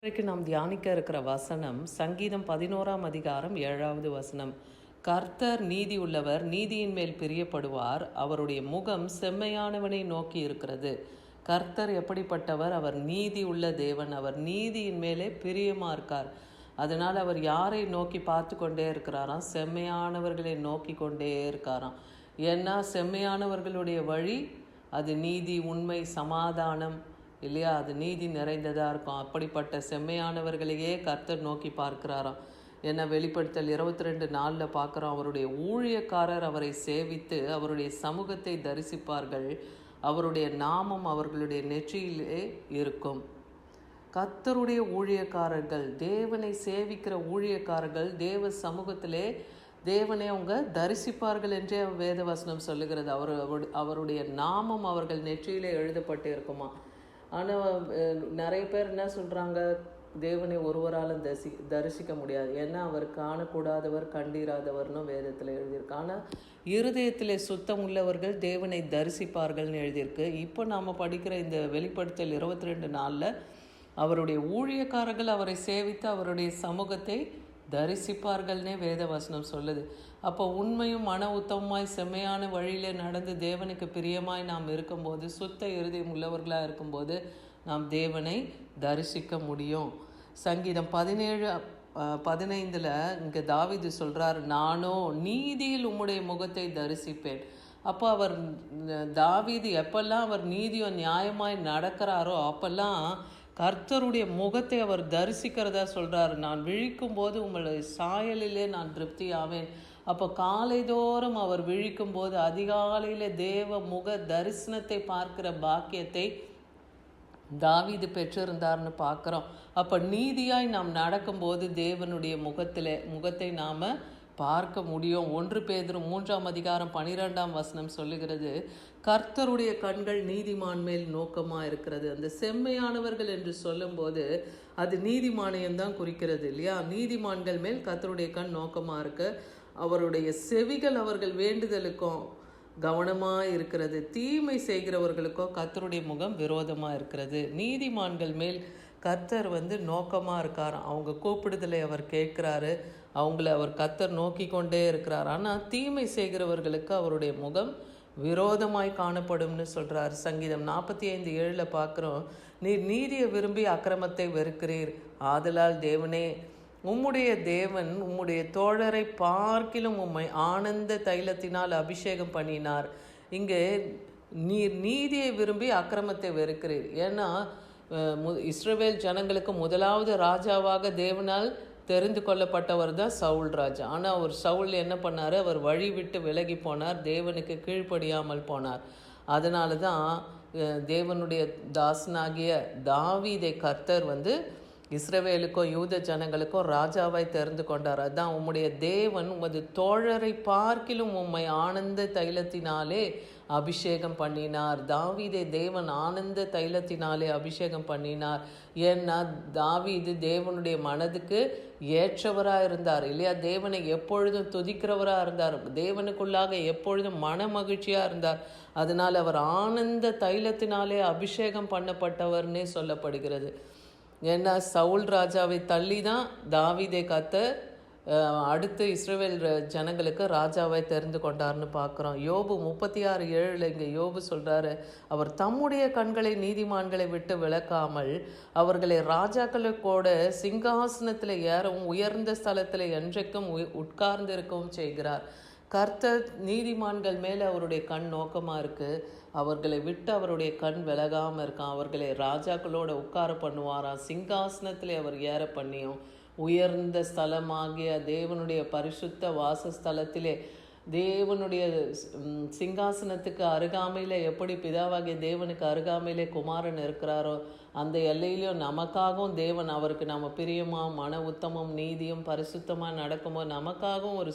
இன்றைக்கு நாம் தியானிக்க இருக்கிற வசனம் சங்கீதம் 11ஆம் அதிகாரம் 7வது வசனம். கர்த்தர் நீதி உள்ளவர், நீதியின் மேல் பிரியப்படுவார், அவருடைய முகம் செம்மையானவனை நோக்கி இருக்கிறது. கர்த்தர் எப்படிப்பட்டவர்? அவர் நீதி உள்ள தேவன். அவர் நீதியின் மேலே பிரியமாக இருக்கார். அதனால் அவர் யாரை நோக்கி பார்த்து கொண்டே இருக்கிறாராம்? செம்மையானவர்களை நோக்கி கொண்டே இருக்காராம். ஏன்னா செம்மையானவர்களுடைய வழி அது நீதி, உண்மை, சமாதானம் இல்லையா? அது நீதி நிறைந்ததாக இருக்கும். அப்படிப்பட்ட செம்மையானவர்களையே கர்த்தர் நோக்கி பார்க்கிறாராம். ஏன்னா வெளிப்படுத்தல் 22:4 பார்க்குறோம், அவருடைய ஊழியக்காரர் அவரை சேவித்து அவருடைய சமூகத்தை தரிசிப்பார்கள், அவருடைய நாமம் அவர்களுடைய நெற்றியிலே இருக்கும். கர்த்தருடைய ஊழியக்காரர்கள், தேவனை சேவிக்கிற ஊழியக்காரர்கள் தேவ சமூகத்திலே தேவனை அவங்க தரிசிப்பார்கள் என்றே வேதவசனம் சொல்லுகிறது. அவருடைய நாமம் அவர்கள் நெற்றியிலே எழுதப்பட்டு இருக்குமா. ஆனால் நிறைய பேர் என்ன சொல்கிறாங்க, தேவனை ஒருவராலும் தரிசிக்க முடியாது, ஏன்னா அவர் காணக்கூடாதவர், கண்டீராதவர்னு வேதத்தில் எழுதியிருக்கு. ஆனால் இருதயத்திலே சுத்தம் உள்ளவர்கள் தேவனை தரிசிப்பார்கள்னு எழுதியிருக்கு. இப்போ நாம் படிக்கிற இந்த வெளிப்படுத்தல் 22:4 அவருடைய ஊழியக்காரர்கள் அவரை சேவித்து அவருடைய சமூகத்தை தரிசிப்பார்கள்னே வேதவசனம் சொல்லுது. அப்போ உண்மையும் மன உத்தமமாய் செம்மையான வழியில் நடந்து தேவனுக்கு பிரியமாய் நாம் இருக்கும்போது, சுத்த இருதயம் உள்ளவர்களாக இருக்கும்போது நாம் தேவனை தரிசிக்க முடியும். சங்கீதம் 17:15 இங்கே தாவீது சொல்கிறார், நானோ நீதியில் உம்முடைய முகத்தை தரிசிப்பேன். அப்போ அவர் தாவீது எப்பெல்லாம் அவர் நீதியோ நியாயமாய் நடக்கிறாரோ அப்பெல்லாம் கர்த்தருடைய முகத்தை அவர் தரிசிக்கிறதா சொல்கிறார். நான் விழிக்கும் போது உங்களுடைய சாயலிலே நான் திருப்தி ஆவேன். அப்போ காலைதோறும் அவர் விழிக்கும் போது அதிகாலையில் தேவ முக தரிசனத்தை பார்க்கிற பாக்கியத்தை தாவீது பெற்றிருந்தார்னு பார்க்குறோம். அப்போ நீதியாய் நாம் நடக்கும்போது தேவனுடைய முகத்தை நாம் பார்க்க முடியும். 1 பேதுரு 3ஆம் அதிகாரம் 12ஆம் வசனம் சொல்லுகிறது, கர்த்தருடைய கண்கள் நீதிமான் மேல் நோக்கமாக இருக்கிறது. அந்த செம்மையானவர்கள் என்று சொல்லும்போது அது நீதிமானையம்தான் குறிக்கிறது இல்லையா? நீதிமான்கள் மேல் கர்த்தருடைய கண் நோக்கமாக இருக்கு. அவருடைய செவிகள் அவர்கள் வேண்டுதலுக்கும் கவனமாக இருக்கிறது. தீமை செய்கிறவர்களுக்கோ கர்த்தருடைய முகம் விரோதமாக இருக்கிறது. நீதிமான்கள் மேல் கர்த்தர் நோக்கமாக இருக்கார். அவங்க கூப்பிடுதலை அவர் கேட்குறாரு, அவங்கள அவர் கர்த்தர் நோக்கி கொண்டே இருக்கிறார். ஆனால் தீமை செய்கிறவர்களுக்கு அவருடைய முகம் விரோதமாய் காணப்படும்னு சொல்கிறார். சங்கீதம் 45:7 பார்க்குறோம், நீர் நீதியை விரும்பி அக்கிரமத்தை வெறுக்கிறீர், ஆதலால் தேவனே உம்முடைய தேவன் உம்முடைய தோழரை பார்க்கிலும் உம்மை ஆனந்த தைலத்தினால் அபிஷேகம் பண்ணினார். இங்கே நீர் நீதியை விரும்பி அக்கிரமத்தை வெறுக்கிறீர். ஏன்னா இஸ்ரவேல் ஜனங்களுக்கு முதலாவது ராஜாவாக தேவனால் தெரிந்து கொள்ளப்பட்டவர் தான் சவுல் ராஜா. ஆனால் அவர் சவுல் என்ன பண்ணார்? அவர் வழி விட்டு விலகி போனார், தேவனுக்கு கீழ்ப்படியாமல் போனார். அதனால தான் தேவனுடைய தாசனாகிய தாவீதை கர்த்தர் இஸ்ரவேலுக்கோ யூத ஜனங்களுக்கோ ராஜாவாய் தெரிந்து கொண்டார். அதுதான் உம்முடைய தேவன் உமது தோழரை பார்க்கிலும் உம்மை ஆனந்த தைலத்தினாலே அபிஷேகம் பண்ணினார். தாவீதை தேவன் ஆனந்த தைலத்தினாலே அபிஷேகம் பண்ணினார். ஏன்னா தாவீது தேவனுடைய மனதுக்கு ஏற்றவராக இருந்தார் இல்லையா? தேவனை எப்பொழுதும் துதிக்கிறவராக இருந்தார், தேவனுக்குள்ளாக எப்பொழுதும் மன மகிழ்ச்சியாக இருந்தார். அதனால் அவர் ஆனந்த தைலத்தினாலே அபிஷேகம் பண்ணப்பட்டவர்னே சொல்லப்படுகிறது. ஏன்னா சவுல் ராஜாவை தள்ளி தான் தாவீதை கர்த்தர் அடுத்து இஸ்ரவேல் ஜனங்களுக்கு ராஜாவை தெரிந்து கொண்டார்னு பார்க்குறோம். யோபு 36:7 இங்கே யோபு சொல்கிறாரு, அவர் தம்முடைய கண்களை நீதிமான்களை விட்டு விலக்காமல் அவர்களை ராஜாக்களுக்கோட சிங்காசனத்தில் ஏறவும் உயர்ந்த ஸ்தலத்தில் என்றைக்கும் உட்கார்ந்து இருக்கவும் செய்கிறார். கர்த்தர் நீதிமான்கள் மேலே அவருடைய கண் நோக்கமாக இருக்குது. அவர்களை விட்டு அவருடைய கண் விலகாமல் இருக்கான். அவர்களை ராஜாக்களோட உட்கார பண்ணுவாராம், சிங்காசனத்தில் அவர் ஏற பண்ணியும் உயர்ந்த ஸ்தலமாகிய தேவனுடைய பரிசுத்த வாசஸ்தலத்திலே தேவனுடைய சிங்காசனத்துக்கு அருகாமையில் எப்படி பிதாவாகிய தேவனுக்கு அருகாமையிலே குமாரன் இருக்கிறாரோ அந்த எல்லையிலையும் நமக்காகவும் தேவன் அவருக்கு நம்ம பிரியமாக மன உத்தமம் நீதியும் பரிசுத்தமாக நடக்கும்போது நமக்காகவும் ஒரு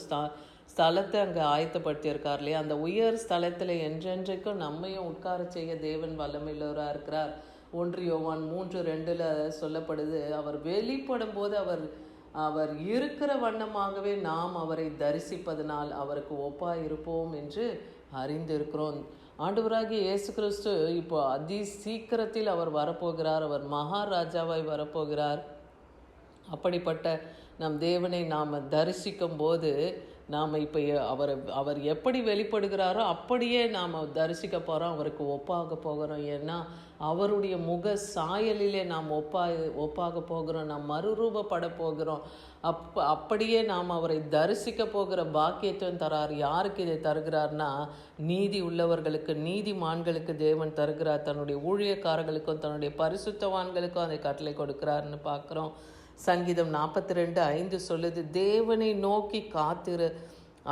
ஸ்தலத்தை அங்கே ஆயத்தப்படுத்தியிருக்கார் இல்லையா? அந்த உயர் ஸ்தலத்தில் என்றென்றைக்கும் நம்மையும் உட்கார செய்ய தேவன் வல்லமையுள்ளவராக இருக்கிறார். 1 யோவான் 3:2 சொல்லப்படுது, அவர் வெளிப்படும் போது அவர் இருக்கிற வண்ணமாகவே நாம் அவரை தரிசிப்பதனால் அவருக்கு ஒப்பாய் இருப்போம் என்று அறிந்திருக்கிறோம். ஆண்டவராகிய இயேசு கிறிஸ்து இப்போ அதி சீக்கிரத்தில் அவர் வரப்போகிறார். அவர் மகாராஜாவாய் வரப்போகிறார். அப்படிப்பட்ட நம் தேவனை நாம் தரிசிக்கும் போது நாம் இப்போ அவர் எப்படி வெளிப்படுகிறாரோ அப்படியே நாம் தரிசிக்க போகிறோம், அவருக்கு ஒப்பாக போகிறோம். ஏன்னா அவருடைய முக சாயலிலே நாம் ஒப்பாக போகிறோம், நாம் மறுரூபப்பட போகிறோம். அப்படியே நாம் அவரை தரிசிக்க போகிற பாக்கியத்தையும் தரார். யாருக்கு இதை தருகிறார்னா, நீதி உள்ளவர்களுக்கு, நீதிமான்களுக்கு தேவன் தருகிறார். தன்னுடைய ஊழியக்காரர்களுக்கும் தன்னுடைய பரிசுத்தவான்களுக்கும் அதை கட்டளை கொடுக்கிறார்னு பார்க்குறோம். சங்கீதம் 42:5 சொல்லுது, தேவனை நோக்கி காத்திரு,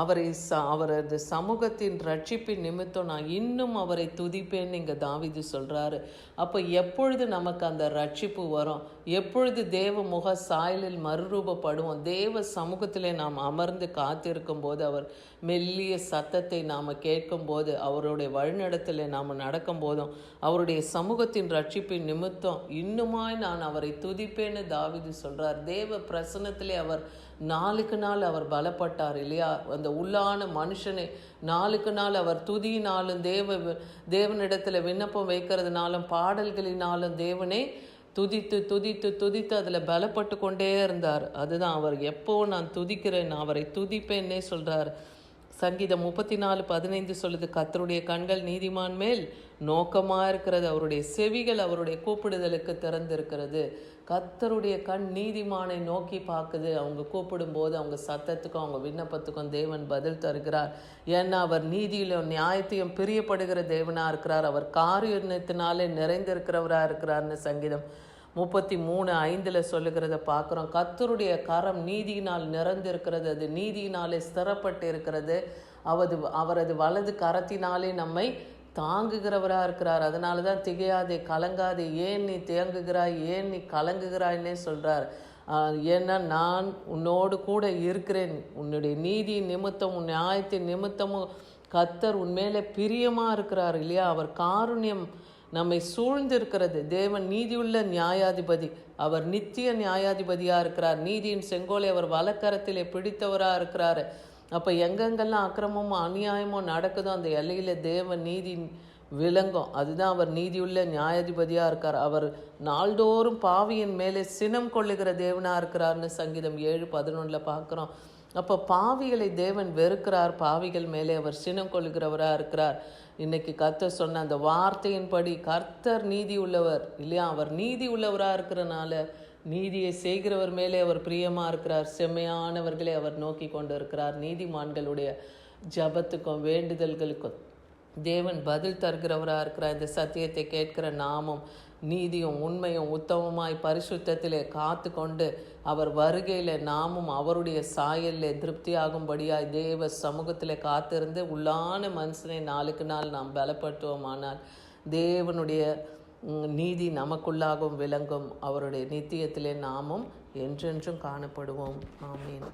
அவரது சமூகத்தின் ரட்சிப்பின் நிமித்தம் நான் இன்னும் அவரை துதிப்பேன்னு இங்கே தாவீது சொல்கிறாரு. அப்போ எப்பொழுது நமக்கு அந்த ரட்சிப்பு வரும், எப்பொழுது தேவ முக சாயலில் மறுரூபப்படுவோம், தேவ சமூகத்திலே நாம் அமர்ந்து காத்திருக்கும் போது, அவர் மெல்லிய சத்தத்தை நாம் கேட்கும் போது, அவருடைய வழிநடத்தில் நாம் நடக்கும் போதும், அவருடைய சமூகத்தின் ரட்சிப்பின் நிமித்தம் இன்னுமாய் நான் அவரை துதிப்பேன்னு தாவீது சொல்கிறார். தேவ பிரசன்னத்திலே அவர் நாளுக்கு நாள் அவர் பலப்பட்டார் இல்லையா? அந்த உள்ளான மனுஷனை நாளுக்கு நாள் அவர் துதியினாலும் தேவனிடத்தில் விண்ணப்பம் வைக்கிறதுனாலும் பாடல்களினாலும் தேவனை துதித்து துதித்து துதித்து அதில் பலப்பட்டு கொண்டே இருந்தார். அதுதான் அவர் எப்போ நான் துதிக்கிறேன், அவரை துதிப்பேன்னே சொல்கிறார். சங்கீதம் 34:15 சொல்லுது, கர்த்தருடைய கண்கள் நீதிமான் மேல் நோக்கமாக இருக்கிறது, அவருடைய செவிகள் அவருடைய கூப்பிடுதலுக்கு திறந்திருக்கிறது. கர்த்தருடைய கண் நீதிமானை நோக்கி பார்க்குது. அவங்க கூப்பிடும்போது அவங்க சத்தத்துக்கும் அவங்க விண்ணப்பத்துக்கும் தேவன் பதில் தருகிறார். ஏன்னா அவர் நீதியிலும் நியாயத்தையும் பிரியப்படுகிற தேவனாக இருக்கிறார். அவர் காரியத்தினாலே நிறைந்திருக்கிறவராக இருக்கிறார்னு சங்கீதம் 33:5 சொல்லுகிறத பார்க்குறோம். கர்த்தருடைய கரம் நீதியினால் நிறந்திருக்கிறது, அது நீதியினாலே ஸ்திரப்பட்டு இருக்கிறது. அவரது வலது கரத்தினாலே நம்மை தாங்குகிறவராக இருக்கிறார். அதனால தான் திகையாதே கலங்காதே, ஏன் நீ தேங்குகிறாய், ஏன் நீ கலங்குகிறாய்ன்னே சொல்கிறார். ஏன்னா நான் உன்னோடு கூட இருக்கிறேன், உன்னுடைய நீதி நிமித்தம் உன் நியாயத்தின் நிமித்தமும் கர்த்தர் உன்மேலே பிரியமாக இருக்கிறார் இல்லையா? அவர் காருண்யம் நம்மை சூழ்ந்திருக்கிறது. தேவன் நீதியுள்ள நியாயாதிபதி, அவர் நித்திய நியாயாதிபதியாக இருக்கிறார். நீதியின் செங்கோலை அவர் வலக்கரத்திலே பிடித்தவராக இருக்கிறார். அப்போ எங்கெங்கெல்லாம் அக்கிரமமும் அநியாயமும் நடக்குதோ அந்த எல்லையில் தேவன் நீதி விளங்கும். அதுதான் அவர் நீதியுள்ள நியாயாதிபதியாக இருக்கார். அவர் நாள்தோறும் பாவியின் மேலே சினம் கொள்ளுகிற தேவனாக இருக்கிறார்னு சங்கீதம் 7:11 பார்க்குறோம். அப்போ பாவிகளை தேவன் வெறுக்கிறார், பாவிகள் மேலே அவர் சினம் கொள்ளுகிறவராக இருக்கிறார். இன்னைக்கு கர்த்தர் சொன்ன அந்த வார்த்தையின்படி கர்த்தர் நீதி உள்ளவர் இல்லையா? அவர் நீதி உள்ளவராக இருக்கிறனால நீதியை செய்கிறவர் மேலே அவர் பிரியமாக இருக்கிறார். செம்மையானவர்களை அவர் நோக்கி கொண்டு இருக்கிறார். நீதிமான்களுடைய ஜபத்துக்கும் வேண்டுதல்களுக்கும் தேவன் பதில் தருகிறவராக இருக்கிறார். இந்த சத்தியத்தை கேட்கிற நாமும் நீதியும் உண்மையும் உத்தமமாய் பரிசுத்தத்திலே காத்து கொண்டு அவர் வருகையில் நாமும் அவருடைய சாயலில் திருப்தியாகும்படியாய் தேவ சமூகத்தில் காத்திருந்து உள்ளான மனுஷனை நாளுக்கு நாள் நாம் பலப்படுத்துவோமானால் தேவனுடைய நீதி நமக்குள்ளாகவும் விளங்கும். அவருடைய நித்தியத்திலே நாமும் என்றென்றும் காணப்படுவோம். ஆமீன்.